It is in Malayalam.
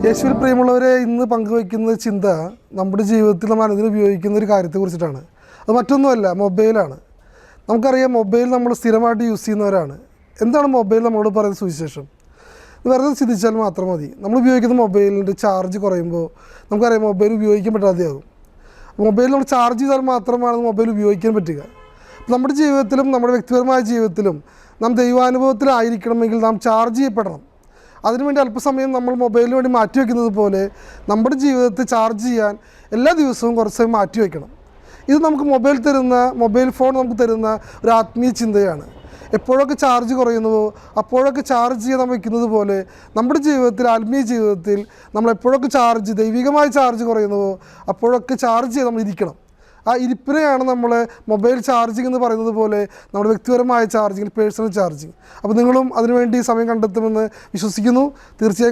യേശുവിൽ പ്രിയമുള്ളവരെ, ഇന്ന് പങ്കുവയ്ക്കുന്ന ചിന്ത നമ്മുടെ ജീവിതത്തിൽ നമ്മൾ അനുദിനം ഉപയോഗിക്കുന്ന ഒരു കാര്യത്തെക്കുറിച്ചിട്ടാണ്. അത് മറ്റൊന്നുമല്ല, മൊബൈലാണ്. നമുക്കറിയാം, മൊബൈൽ നമ്മൾ സ്ഥിരമായിട്ട് യൂസ് ചെയ്യുന്നവരാണ്. എന്താണ് മൊബൈൽ നമ്മളോട് പറയുന്ന സുവിശേഷം? വെറുതെ ചിന്തിച്ചാൽ മാത്രം മതി. നമ്മൾ ഉപയോഗിക്കുന്ന മൊബൈലിൻ്റെ ചാർജ് കുറയുമ്പോൾ നമുക്കറിയാം മൊബൈൽ ഉപയോഗിക്കാൻ പറ്റാതെയാകും. മൊബൈൽ നമ്മൾ ചാർജ് ചെയ്താൽ മാത്രമാണ് മൊബൈൽ ഉപയോഗിക്കാൻ പറ്റുക. നമ്മുടെ ജീവിതത്തിലും നമ്മുടെ വ്യക്തിപരമായ ജീവിതത്തിലും നാം ദൈവാനുഭവത്തിലായിരിക്കണമെങ്കിൽ നാം ചാർജ് ചെയ്യപ്പെടണം. അതിനുവേണ്ടി അല്പസമയം നമ്മൾ മൊബൈലിന് വേണ്ടി മാറ്റിവെക്കുന്നത് പോലെ നമ്മുടെ ജീവിതത്തെ ചാർജ് ചെയ്യാൻ എല്ലാ ദിവസവും കുറച്ച് സമയം മാറ്റിവെക്കണം. ഇത് നമുക്ക് മൊബൈൽ ഫോൺ നമുക്ക് തരുന്ന ഒരു ആത്മീയ ചിന്തയാണ്. എപ്പോഴൊക്കെ ചാർജ് കുറയുന്നുവോ അപ്പോഴൊക്കെ ചാർജ് ചെയ്യാൻ നമ്മൾ വയ്ക്കുന്നത് പോലെ നമ്മുടെ ജീവിതത്തിൽ, ആത്മീയ ജീവിതത്തിൽ നമ്മൾ എപ്പോഴൊക്കെ ദൈവികമായ ചാർജ് കുറയുന്നുവോ അപ്പോഴൊക്കെ ചാർജ് ചെയ്ത് നമ്മൾ ഇരിക്കണം. ആ ഇരിപ്പിനെയാണ് നമ്മൾ മൊബൈൽ ചാർജിങ് എന്ന് പറയുന്നത് പോലെ നമ്മുടെ വ്യക്തിപരമായ ചാർജിങ്, പേഴ്സണൽ ചാർജിങ്. അപ്പോൾ നിങ്ങളും അതിനുവേണ്ടി സമയം കണ്ടെത്തുമെന്ന് വിശ്വസിക്കുന്നു. തീർച്ചയായും